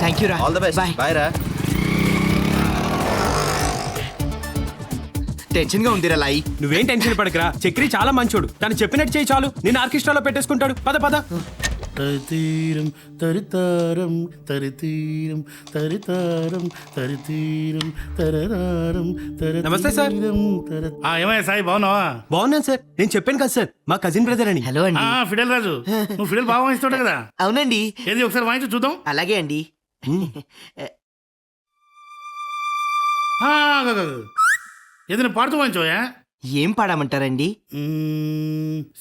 Thank you రా. All the best. Bye. Bye రా. Tension గా ఉందిరా లాయి. నువ్వేం టెన్షన్ పడకరా, చక్రి చాలా మంచోడు. తను చెప్పినట్టు చేయి చాలు, నేను ఆర్కెస్ట్రాలో పెట్టేసుకుంటాడు. పద పద. తరితీరం తరితారం తరితీరం తరితారం తరితీరం తరరారం నమస్తే సార్. ఏమయ్యా సాయి బాగున్నావా? బాగున్నాను సార్. నేను చెప్పాను కదా సార్, మా కజిన్ బ్రదర్ అని. హలో అండి. ఫిడల్ రాజు, నువ్వు ఫిడల్ బాగా వాయిస్తావు కదా? అవునండి. ఏది ఒకసారి వాయించు చూద్దాం. అలాగే అండి. ఏదైనా పాడుతూ వాయించోయా? ఏం పాడమంటారండి?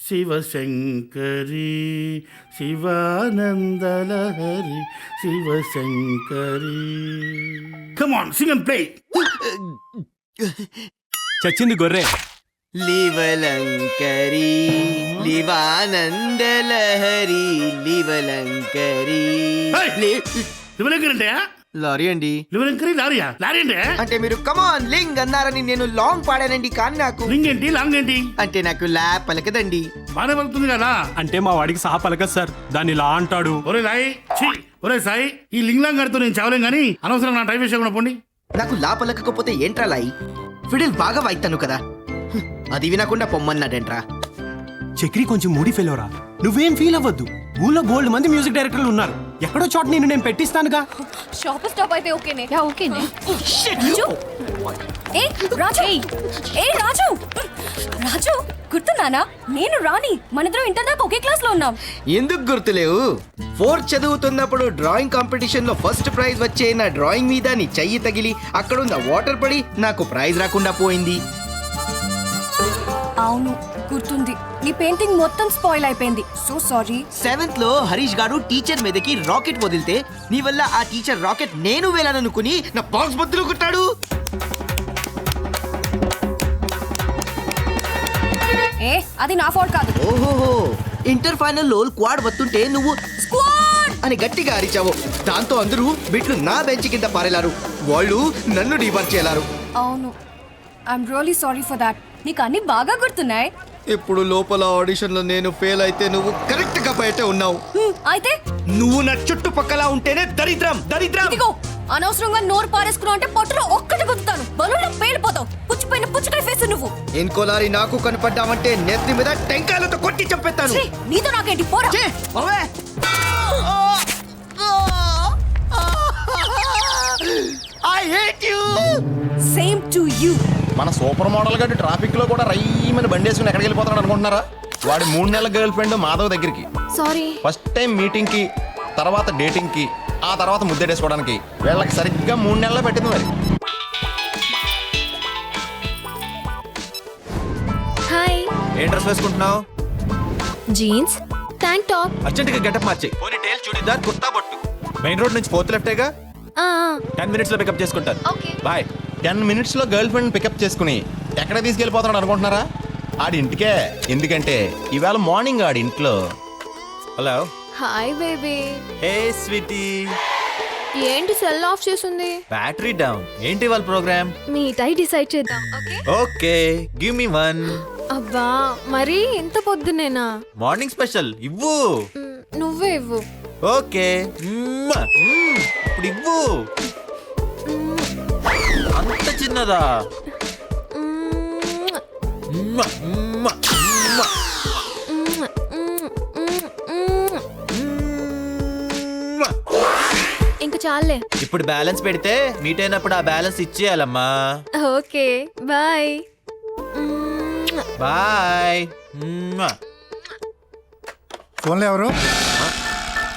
Shivashankari Shivanandalahari Shivashankari. Come on sing and play. చచ్చింది గొర్రె. లివలంకరి లివానందలహరి లివలంకరి. లివలంకరి అంటే లారీ అండి. లివలంకరి లారీయా? లారీ అంటే అంటే మీరు కమాన్ లింగ్ అన్నారని నేను లాంగ్ పాడానండి. కానీ నాకు లింగ్ ఏంటి లాంగ్ ఏంటి? అంటే నాకు లా పలకదండి. బాగానే పలుకుతుంది కదా. అంటే మా వాడికి సహా పలకదు సార్, దాన్ని ఇలా అంటాడు. ఒరే సాయి, ఒరే సాయి, ఈ లింగ్ లాంగ్ గారితో నేను చావలేం కానీ అనవసరం నా టైం వేసేకుండా పోండి. నాకు లా పలకపోతే ఏంట్రా లాయి? ఫిడిల్ బాగా వాయిస్తాను కదా, అది వినకుండా పొమ్మన్నాడేంట్రా. చక్రి కొంచెం మూడీ ఫెలోరా, నువ్వేం ఫీల్ అవ్వద్దు. ఊళ్ళో గోల్డ్ మంది మ్యూజిక్ డైరెక్టర్లు ఉన్నారు. ఎక్కడో చోట నేను పెట్టిస్తానుగా. షాప్ స్టాప్ అయితే ఓకేనే. యా ఓకేనే. ఏ రాజు, ఏ రాజు, రాజు గుర్తున్నానా? నేను రాణి, మనిద్దరం ఇంటర్ దాకా ఒకే క్లాస్ లో ఉన్నాం. ఎందుకు గుర్తులేవు? 4th చదువుతున్నప్పుడు డ్రాయింగ్ కాంపిటీషన్ లో ఫస్ట్ ప్రైజ్ వచ్చే నా డ్రాయింగ్ మీద నీ చెయ్యి తగిలి అక్కడున్న వాటర్ పడి నాకు ప్రైజ్ రాకుండా పోయింది. అవును గుర్తుంది. నీ పెయింటింగ్ మొత్తం స్పాయిల్ అయిపోయింది. So sorry. 7th లో హరీష్ గారు టీచర్ మీదకి రాకెట్ వదిలితే నీ వల్ల ఆ టీచర్ రాకెట్ నేను వేలాననుకుని నా బాక్స్ బద్దలు కొట్టాడు. ఏ అది నా ఫాల్ట్ కాదు. ఓహోహో, ఇంటర్ ఫైనల్ లో క్వాడ్ వస్తుంటే నువ్వు స్క్వాడ్ అని గట్టిగా అరిచావు. దాంతో అందరూ బిట్లు నా బెంచ్ కింద పారేలారు. వాళ్ళు నన్ను డిబార్ చేయలారు. అవును, I'm really sorry for that. నీకు అన్ని బాగా గుర్తున్నాయి. ఇప్పుడు లోపల ఆడిషన్ లో నేను ఫెయిల్ అయితే నువ్వు కరెక్ట్ గా బయట ఉన్నావు. అయితే నువ్వు నా చుట్టుపక్కల ఉంటేనే దరిద్రం దరిద్రం. ఇదిగో అనవసరంగా నోరు పారేసుకున్నావు అంటే పొట్టలో ఒక్కటి గుద్దుతాను. బలుల్లో పేలిపోతావు. పుచ్చిపోయిన పుచ్చకాయ ఫేస్ నువ్వు. ఇంకోలారి నాకు కనపడ్డావంటే నెత్తి మీద టెంకాయలతో కొట్టి చంపేస్తాను. ఛీ, నీతో నాకేంటి పోరా. I hate you. Same to you. మన సూపర్ మోడల్ గట్టి ట్రాఫిక్ లో కూడా రైమని బండి వేసుకుని ఎక్కడికి వెళ్ళిపోతాడు అనుకుంటున్నారా? వాడి 3 నెలల గర్ల్ ఫ్రెండ్ మాధవ్ దగ్గరికి సారీ. ఫస్ట్ టైం మీటింగ్ కి, తర్వాత డేటింగ్ కి, ఆ తర్వాత ముద్దెడేసుకోవడానికి వీళ్ళకి సరిగ్గా 3 నెలలు పెట్టింది మరి. హాయ్. ఏం డ్రెస్ వేసుకుంటున్నావు? Jeans, tank top. అర్జెంట్ గా గెటప్ మార్చి. పోనీ టైల్ చూడిదార్, కుర్తా బొట్టు. మెయిన్ రోడ్ నుంచి 4th లెఫ్టేగా. 10 minutes లో పికప్ చేసుకుంటాను. Okay bye. 10 minutes లో గర్ల్ ఫ్రెండ్ పికప్ చేసుకుని ఎక్కడ తీసుకెళ్ళిపోతున్నాడు అనుకుంటున్నారా? ఆడి ఇంటికే. ఎందుకంటే ఇవాళ మార్నింగ్ ఆడి ఇంట్లో. Hello hi baby. Hey sweety. ఏంటి సెల్ ఆఫ్ చేసింది? Battery down. ఏంటి వాళ్ళ ప్రోగ్రామ్? మీ టై డిసైడ్ చేద్దాం. Okay okay, give me 1. అబ్బా మరి ఇంత పొద్దునేనా? మార్నింగ్ స్పెషల్ ఇవ్వు. నువ్వే ఇవ్వు. ఓకే, ఇప్పుడు ఇవ్వు. అంత చిన్నదా? ఇంక చాలే. ఇప్పుడు బ్యాలెన్స్ పెడితే మీట్ అయినప్పుడు ఆ బ్యాలెన్స్ ఇచ్చేయాలమ్మా. Okay bye. బాయ్. ఫోన్లో ఎవరు?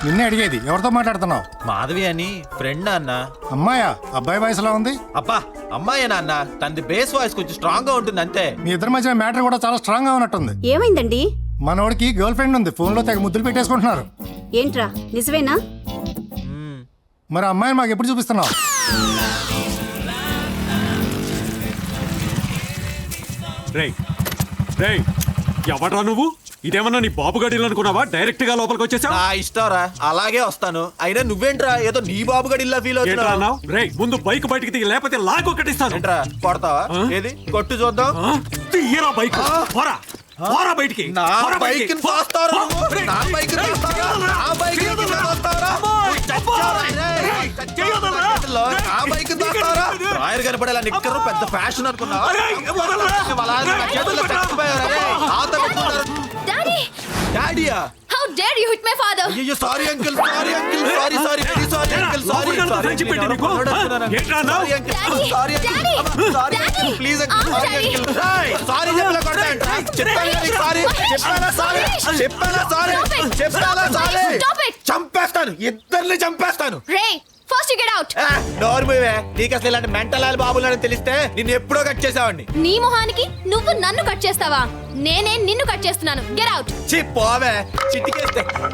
నిన్నే అడిగేది, ఎవరితో మాట్లాడుతున్నావు? మాధవి అని ఫ్రెండ్ అన్న. అమ్మాయా? అబ్బాయి వయసులో ఉంది. అబ్బా అమ్మాయేనా అన్న? తనది బేస్ వాయిస్ కొంచెం స్ట్రాంగ్ గా ఉంటుంది అంతే. మీ ఇద్దరి మధ్య మ్యాటర్ కూడా చాలా స్ట్రాంగ్ గా ఉన్నట్టుంది. ఏమైందండి? మనోడికి గర్ల్ ఫ్రెండ్ ఉంది, ఫోన్ లో తెగ ముద్దులు పెట్టేసుకుంటున్నారు. ఏంట్రా నిజమేనా? మరి అమ్మాయిని మాకు ఎప్పుడు చూపిస్తున్నావు? రేయ్ రేయ్, ఎవడ్రా నువ్వు? ఇదేమన్నా నీ బాబు గడిలు అనుకున్నావా? డైరెక్ట్ గా లోపలికి వచ్చేసావు. నా ఇష్టంరా, అలాగే వస్తాను. అయినా నువ్వేంట్రా ఏదో నీ బాబు గడిల్లా ఫీల్ అవుతున్నావు? రేయ్ ముందు బైక్ బయటికి దిగి, లేకపోతే లాగ్ ఒకటిస్తాను. ఏంట్రా కొడతావా? ఏది కొట్టు చూద్దాం. తీయరా బైక్. పోరా పోరా బయటికి. నా బైక్ తోస్తారా? నా బైక్ తోస్తారా? నా బైక్ తోస్తారా? లాయర్ కనపడేలా నిక్కరు పెద్ద ఫ్యాషన్ అనుకున్నా డాడీ డాడీయా how dare you hit my father అయ్యో sorry uncle sorry uncle sorry sorry very sorry uncle sorry sorry sorry please uncle sorry uncle sorry చెప్పలా కొట్టండి చెప్పానా సారీ Stop it. చంపేస్తాను ఇద్దరిని చంపేస్తాను రే ఫస్ట్ గెట్ అవుట్ డోర్ మూవే నీకు అసలు ఇలాంటి మెంటల్ బాబులని తెలిస్తే నిన్ను ఎప్పుడో కట్ చేసావండి నీ మొహానికి నువ్వు నన్ను కట్ చేస్తావా నేనే నిన్ను కట్ చేస్తున్నాను గెట్ అవుట్ చి పోవే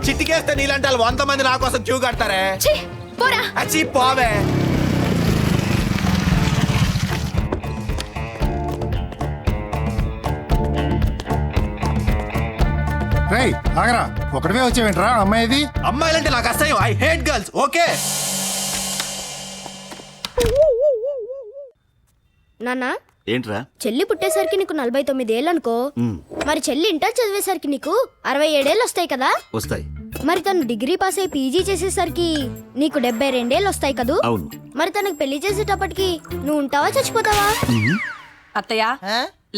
చిటికేస్తే నీలాంటి వాళ్ళు 100 మంది నా కోసం క్యూ కడతారే ఛీ పోరా చి పోవే రేయ్ ఆగరా ఒకటివే వచ్చావేంట్రా అమ్మాయిది అమ్మాయిలంటే నాకు అసహ్యం ఐ హేట్ గర్ల్స్ ఓకే నాన్న ఏంట్రా చెల్లి పుట్టేసరికి నీకు 49 ఏళ్ళు అనుకో మరి చెల్లి ఇంటర్ చదివేసరికి నీకు 67 ఏళ్ళు వస్తాయి కదా వస్తాయి మరి తను డిగ్రీ పాస్ అయి పీజీ చేసేసరికి నీకు 72 ఏళ్ళు వస్తాయి కదూ అవును మరి తనకు పెళ్లి చేసేటప్పటికి నువ్వు ఉంటావా చచ్చిపోతావా అత్తయ్య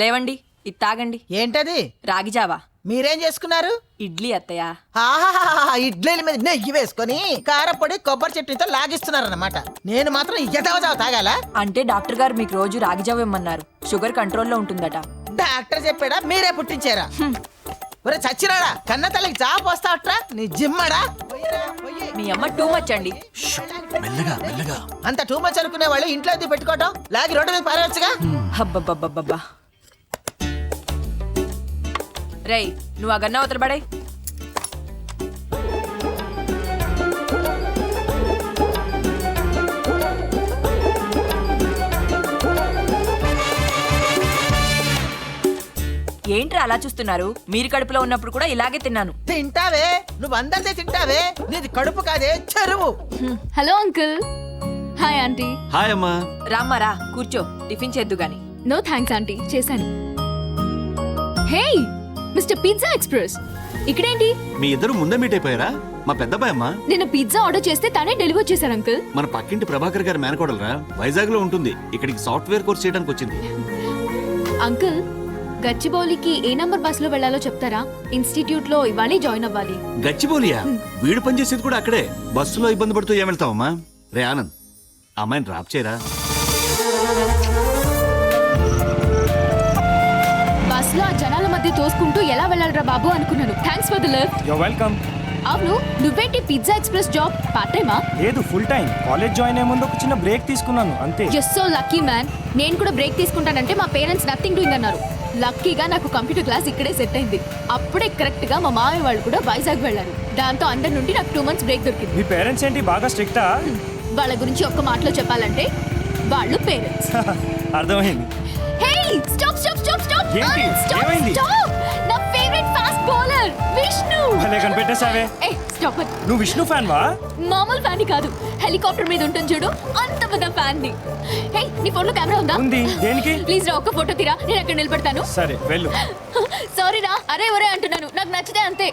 లేవండి ఇది తాగండి ఏంటది రాగి జావా మీరేం చేసుకున్నారు ఇడ్లీ అత్తయ్య ఆహాహాహా ఇడ్లీల మీద నెయ్యి వేసుకొని కారపొడి కొబ్బరి చట్నీతో లాగిస్తున్నారన్నమాట నేను మాత్రం ఎదవజావ తాగాల అంటే డాక్టర్ గారు మీకు రోజు రాగి జావ ఇమ్మన్నారు షుగర్ కంట్రోల్లో ఉంటుందట డాక్టర్ చెప్పాడా మీరే పుట్టించారా ఒరే చచ్చిరాడా కన్న తల్లికి జాబ్ వస్తావట్రా నీ జిమ్మడా మీ అమ్మ టూ మచ్ అండి అంత టూ మచ్ అనుకునే వాళ్ళు ఇంట్లో ఎందుకు పెట్టుకోవటం లాగి రోడ్డు మీద పారవచ్చుగా హబ్బబ్బబ్బబ్బా రేయ్ నువ్వు ఆ గన్న అవతల పడే ఏంట్రా అలా చూస్తున్నారు మీరు కడుపులో ఉన్నప్పుడు కూడా ఇలాగే తిన్నాను తింటావే నువ్వు అందరిదే తింటావే నీది కడుపు కాదే చెరువు hello uncle hi aunty hi అమ్మా రామ్మారా కూర్చో టిఫిన్ చేద్దు గాని నో థ్యాంక్స్ ఆంటీ చేశాను హే మిస్టర్ పిజ్జా ఎక్స్ప్రెస్ ఇక్కడేంటి మీ ఇద్దరు ముందే మీట్ అయిపోయారా మా పెద్దబాయ్ అమ్మా నేను పిజ్జా ఆర్డర్ చేస్తే తనే డెలివర్ చేశారు అంకుల్ మన పక్కింటి ప్రభాకర్ గారి మేనకోడలరా వైజాగ్ లో ఉంటుంది ఇక్కడికి సాఫ్ట్వేర్ కోర్స్ చేయడానికి వచ్చింది అంకుల్ గచ్చిబౌలికి ఏ నంబర్ బస్ లో వెళ్లాలో చెప్తారా ఇన్స్టిట్యూట్ లో ఇవాళ జాయిన్ అవ్వాలి గచ్చిబౌలియా వీడు పనిచేసేది కూడా అక్కడే బస్సులో ఇబ్బంది పడుతూ ఏం వెళ్తావమ్మా రే ఆనంద్ అమ్మాయిని డ్రాప్ చేయరా బస్ లో ఆ జనాల మధ్య తోసుకుంటూ ఎలా వెళ్ళాలరా బాబు అనుకున్నాను thanks for the love yo welcome అవును నువ్వేంటి పిజ్జా ఎక్స్ప్రెస్ జాబ్ పార్ట్ టైమా లేదు ఫుల్ టైం కాలేజ్ జాయిన్ అయ్యే ముందు ఒక చిన్న బ్రేక్ తీసుకున్నాను అంతే జస్ట్ సో లక్కీ మ్యాన్ నేను కూడా బ్రేక్ తీసుకుంటానంటే మా పేరెంట్స్ నథింగ్ డూయింగ్ అన్నారు లక్కీగా నాకు కంప్యూటర్ క్లాస్ ఇక్కడే సెట్ అయింది అప్పుడే కరెక్ట్ గా మా మామయ్య వాళ్ళు కూడా వైజాగ్ వెళ్ళారు దాంతో అందరి నుండి నాకు 2 months బ్రేక్ దొరికింది మీ పేరెంట్స్ ఏంటి బాగా స్ట్రిక్టా వాళ్ళ గురించి ఒక్క మాటలో చెప్పాలంటే వాళ్ళు పేరెంట్స్ అర్థమైంది హే స్టాప్ స్టాప్ స్టాప్ స్టాప్ ఏంటి? ఏమైంది? నా ఫేవరెట్ ఫాస్ట్ బౌలర్ విష్ణు భలే కనిపెట్టేశావే ఏ స్టాప్ ఇట్ నువ్వు విష్ణు ఫ్యాన్ వా మామూలు ఫ్యాన్ కాదు హెలికాప్టర్ మీద ఉంటుంది చూడు అంత పెద్ద ఫ్యాన్ ని హే నీ ఫోన్ లో కెమెరా ఉందా ఉంది దేనికి ప్లీజ్ రా ఒక్క ఫోటో తీరా నేను అక్కడ నిలబెడతాను సరే వెళ్ళు సారీ రా అరే ఒరే అంటున్నాను నాకు నచ్చితే అంతే